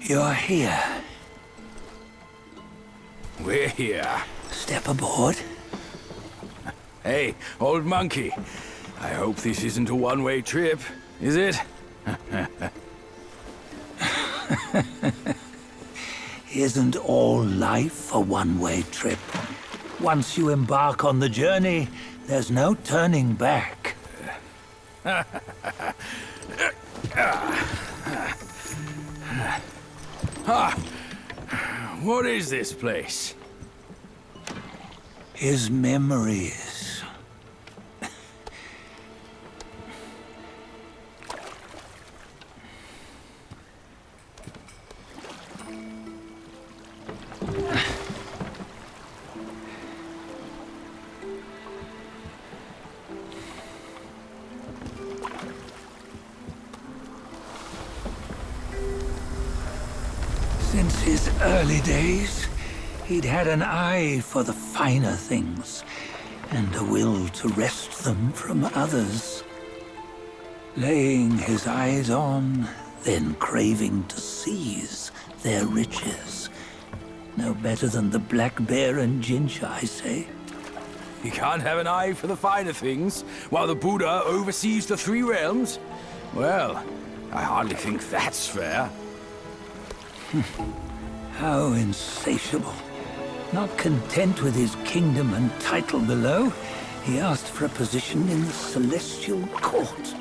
You're here. We're here. Step aboard. Hey, old monkey. I hope this isn't a one-way trip, is it? Isn't all life a one-way trip? Once you embark on the journey, there's no turning back. What is this place? His memories. Since his early days, he'd had an eye for the finer things, and a will to wrest them from others. Laying his eyes on, then craving to seize their riches. No better than the black bear and Ginger, I say. You can't have an eye for the finer things, while the Buddha oversees the three realms? Well, I hardly think that's fair. How insatiable. Not content with his kingdom and title below, he asked for a position in the celestial court.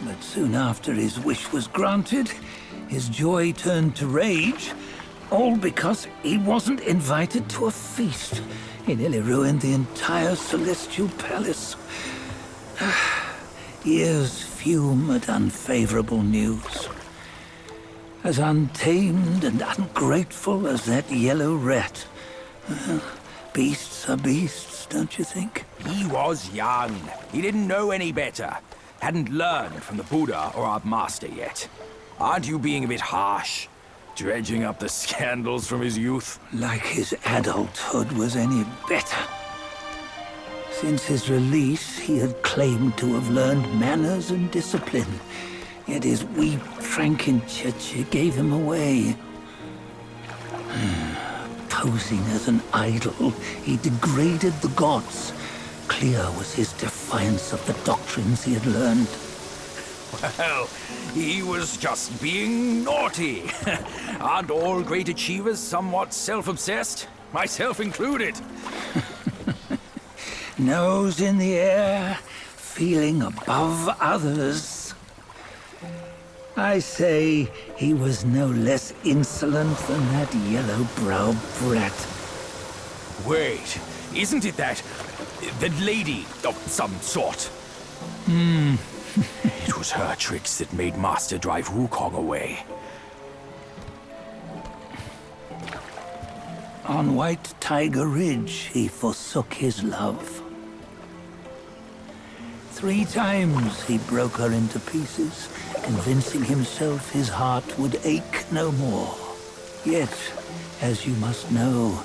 But soon after his wish was granted, his joy turned to rage, all because he wasn't invited to a feast. He nearly ruined the entire celestial palace. Ears fume at unfavorable news. As untamed and ungrateful as that yellow rat. Beasts are beasts, don't you think? He was young. He didn't know any better. Hadn't learned from the Buddha or our master yet. Aren't you being a bit harsh? Dredging up the scandals from his youth? Like his adulthood was any better. Since his release, he had claimed to have learned manners and discipline. Yet his weak Frankenchurch gave him away. Posing as an idol, he degraded the gods. Clear was his defiance of the doctrines he had learned. Well, he was just being naughty. Aren't all great achievers somewhat self-obsessed? Myself included. Nose in the air, feeling above others. I say he was no less insolent than that yellow-browed brat. Wait, isn't it that lady of some sort? It was her tricks that made Master drive Wukong away. On White Tiger Ridge, he forsook his love. 3 times he broke her into pieces, convincing himself his heart would ache no more. Yet, as you must know,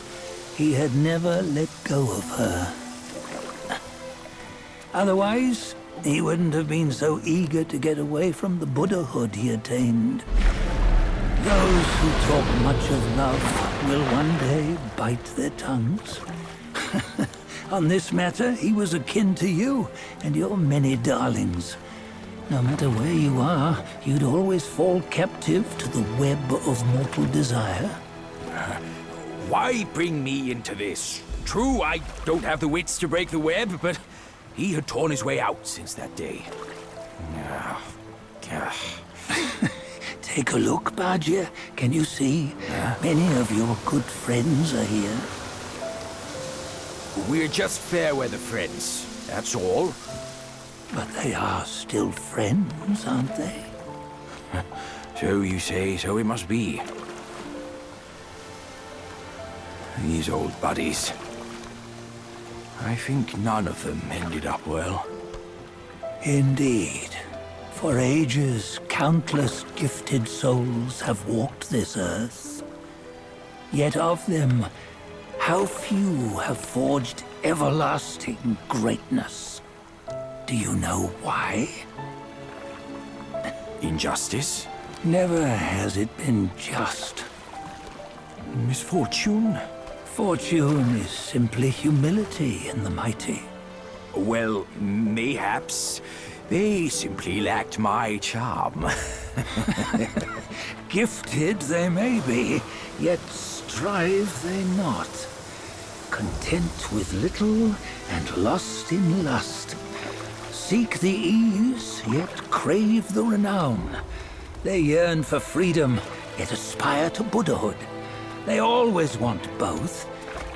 he had never let go of her. Otherwise, he wouldn't have been so eager to get away from the Buddhahood he attained. Those who talk much of love will one day bite their tongues. On this matter, he was akin to you and your many darlings. No matter where you are, you'd always fall captive to the web of mortal desire. Why bring me into this? True, I don't have the wits to break the web, but he had torn his way out since that day. Take a look, Bajia. Can you see? Many of your good friends are here. We're just fair-weather friends, that's all. But they are still friends, aren't they? So you say, so it must be. These old buddies. I think none of them ended up well. Indeed. For ages, countless gifted souls have walked this earth. Yet of them, how few have forged everlasting greatness? Do you know why? Injustice? Never has it been just. Misfortune? Fortune is simply humility in the mighty. Well, mayhaps. They simply lacked my charm. Gifted they may be, yet strive they not. Content with little and lost in lust. Seek the ease, yet crave the renown. They yearn for freedom, yet aspire to Buddhahood. They always want both,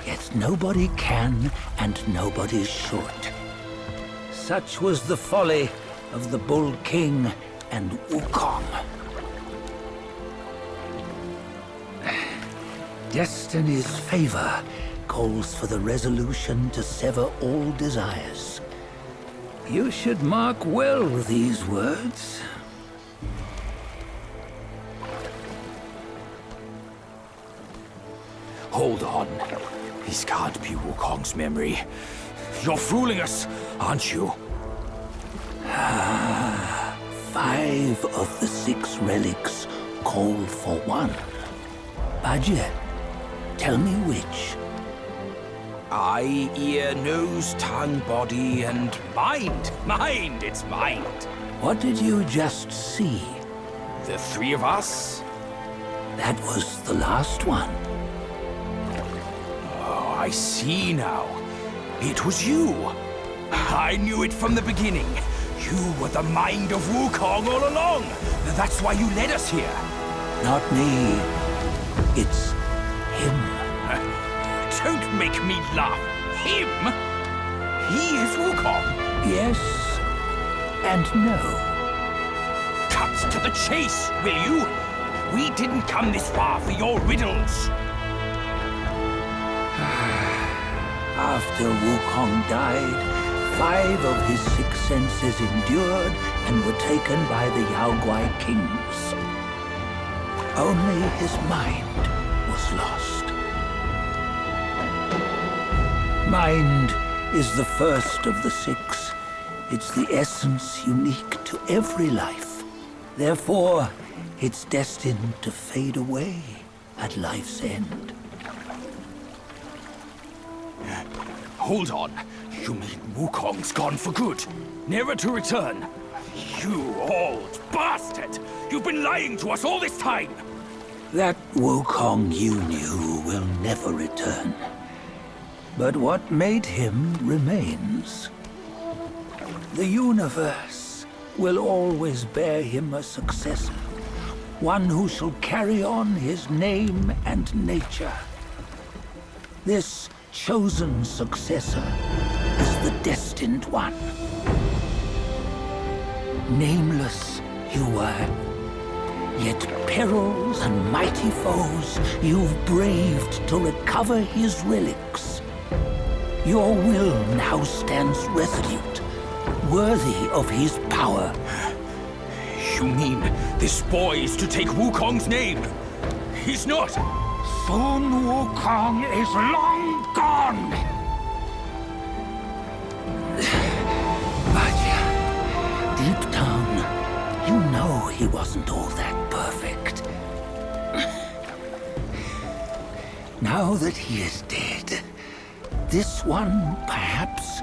yet nobody can and nobody should. Such was the folly of the Bull King and Wukong. Destiny's favor calls for the resolution to sever all desires. You should mark well these words. Hold on. This can't be Wukong's memory. You're fooling us, aren't you? 5 of the 6 relics call for one. Bajie, tell me which. Eye, ear, nose, tongue, body, and mind. Mind, it's mind. What did you just see? The 3 of us? That was the last one. Oh, I see now. It was you. I knew it from the beginning. You were the mind of Wukong all along. That's why you led us here. Not me. It's him. Don't make me laugh. Him? He is Wukong. Yes and no. Cut to the chase, will you? We didn't come this far for your riddles. After Wukong died, 5 of his 6 senses endured and were taken by the Yaoguai kings. Only his mind was lost. Mind is the first of the 6. It's the essence unique to every life. Therefore, it's destined to fade away at life's end. Hold on. You mean Wukong's gone for good? Never to return? You old bastard! You've been lying to us all this time! That Wukong you knew will never return. But what made him remains. The universe will always bear him a successor. One who shall carry on his name and nature. This chosen successor is the destined one. Nameless you were, yet perils and mighty foes you've braved to recover his relics. Your will now stands resolute, worthy of his power. You mean this boy is to take Wukong's name? He's not! Sun Wukong is long gone! But deep down, you know he wasn't all that perfect. Now that he is dead, this one, perhaps,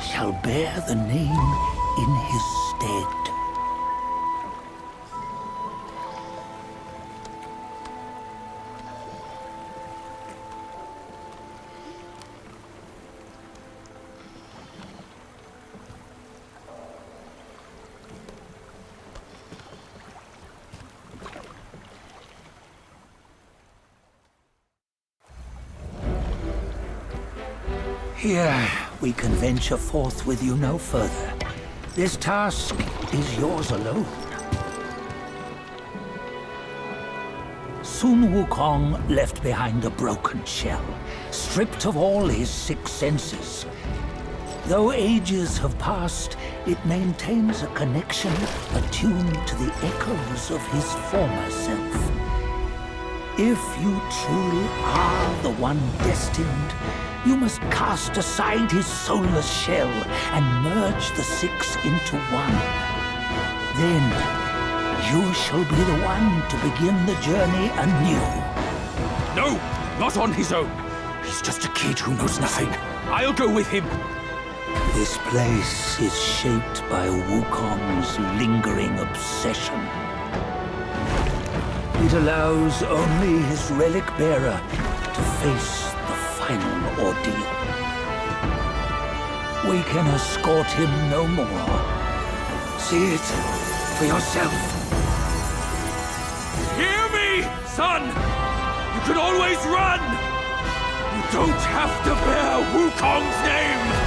shall bear the name in his stead. Here, we can venture forth with you no further. This task is yours alone. Sun Wukong left behind a broken shell, stripped of all his 6 senses. Though ages have passed, it maintains a connection attuned to the echoes of his former self. If you truly are the one destined, you must cast aside his soulless shell and merge the 6 into one. Then you shall be the one to begin the journey anew. No, not on his own. He's just a kid who knows nothing. I'll go with him. This place is shaped by Wukong's lingering obsession. It allows only his relic bearer to face the final ordeal. We can escort him no more. See it for yourself. Hear me, son! You can always run! You don't have to bear Wukong's name!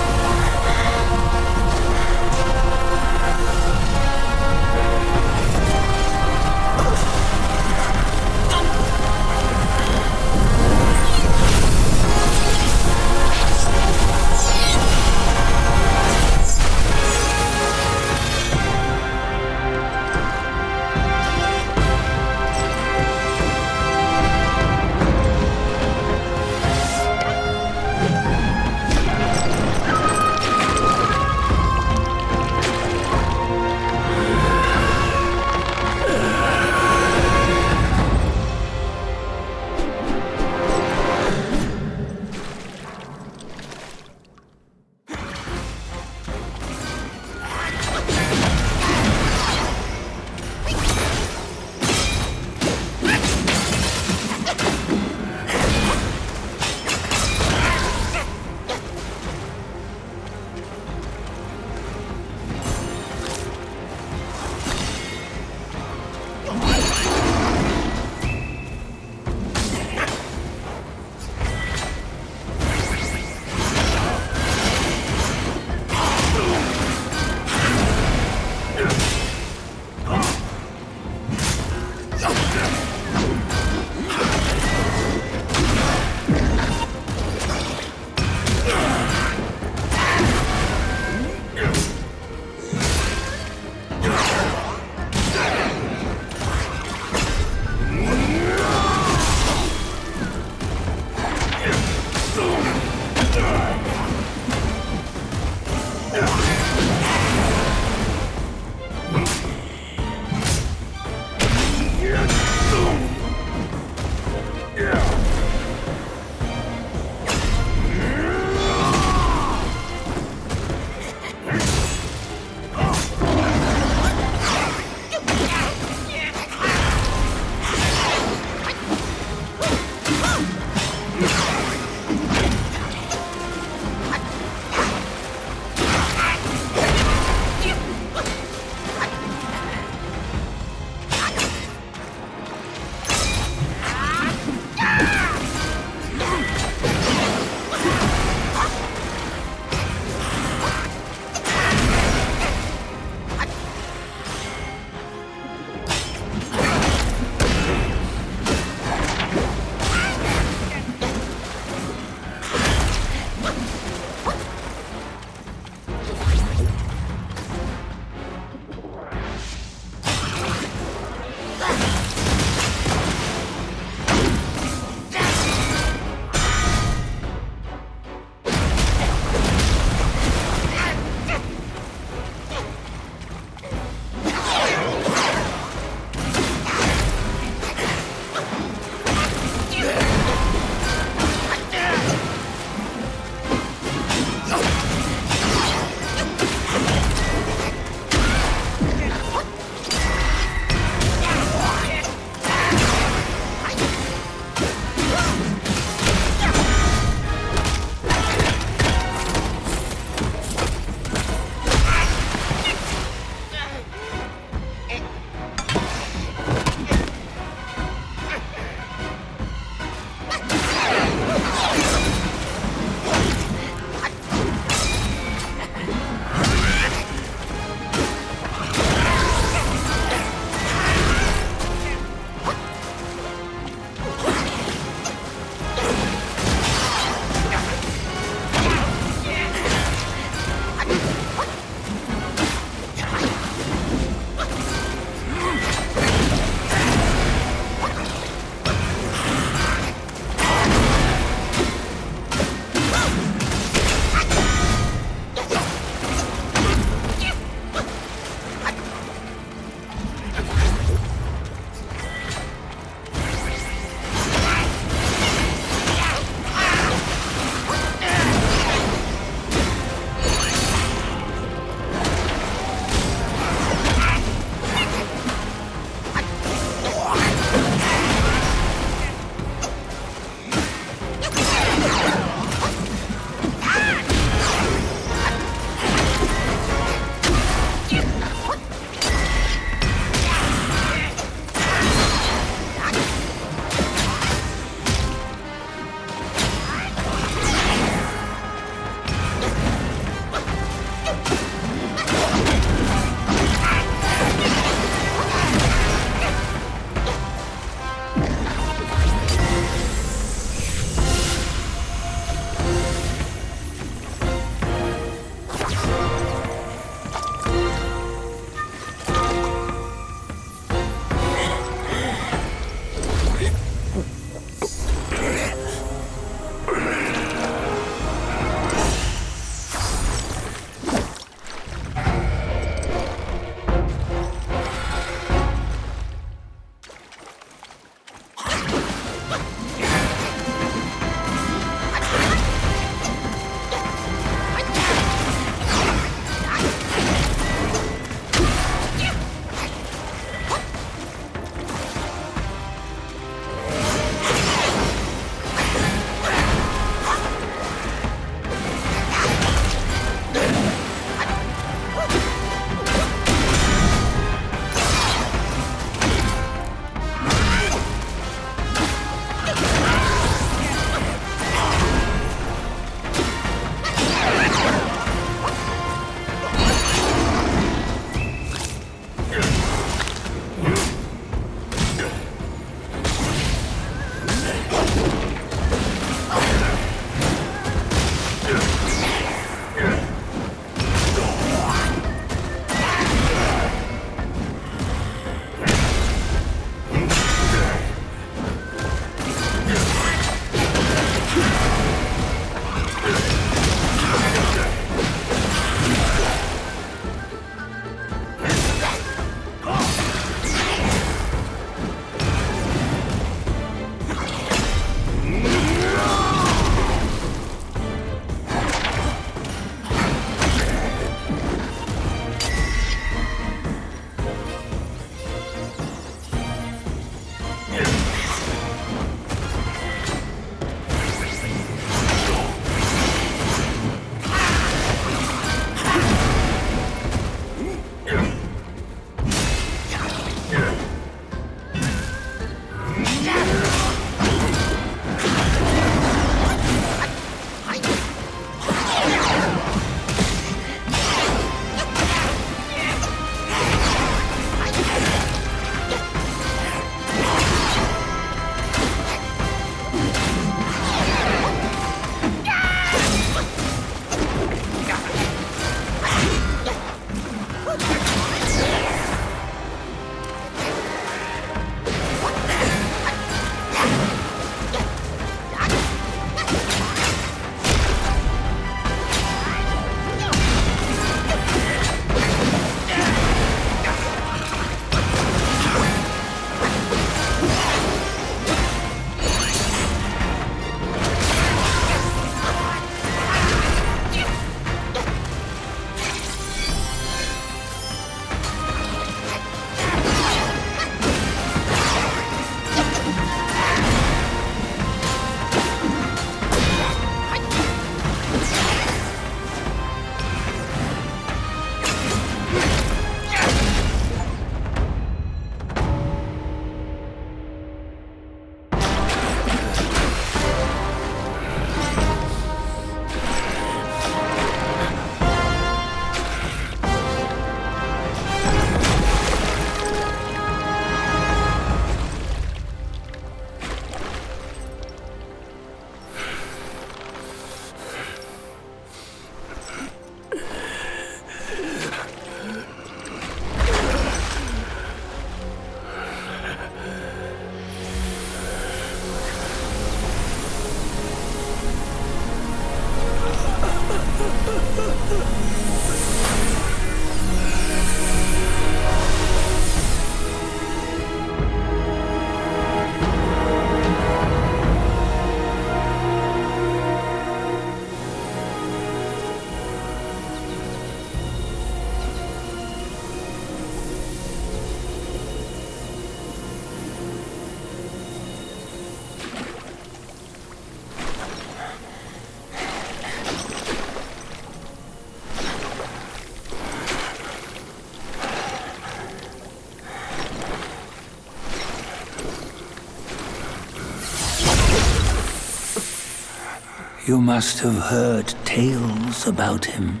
You must have heard tales about him.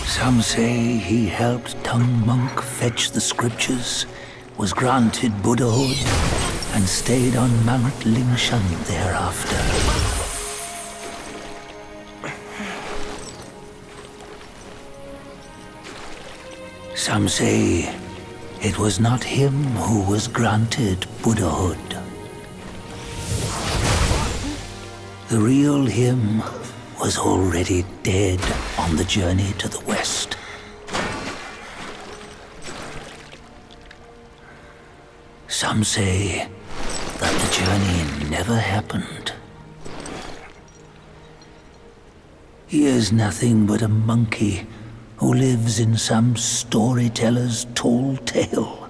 Some say he helped Tung Monk fetch the scriptures, was granted Buddhahood, and stayed on Mount Lingshan thereafter. Some say it was not him who was granted Buddhahood. The real him was already dead on the journey to the west. Some say that the journey never happened. He is nothing but a monkey who lives in some storyteller's tall tale.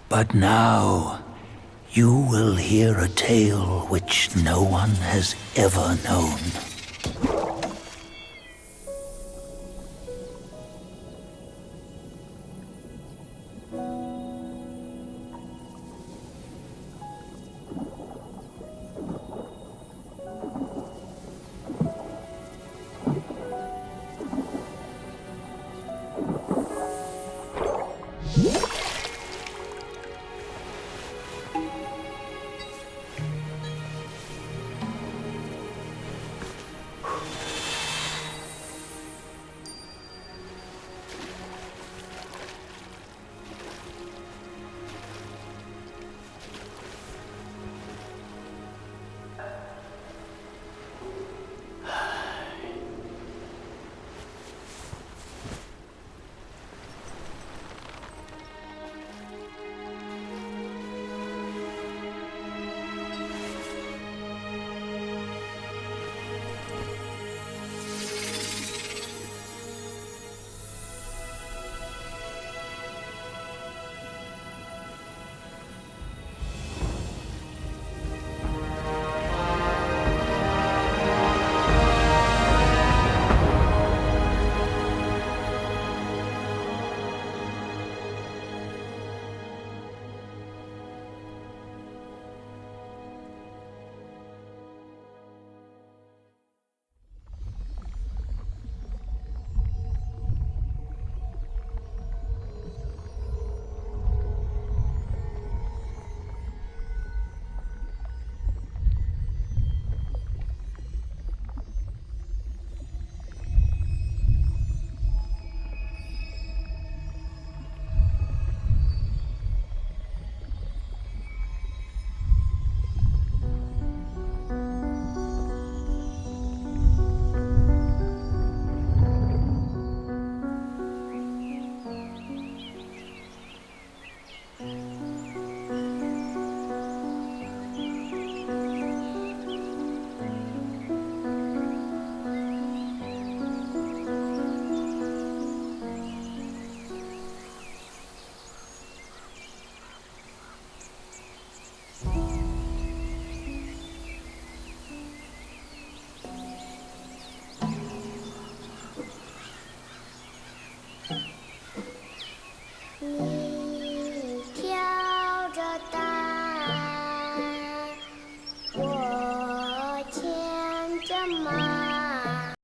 But now, you will hear a tale which no one has ever known.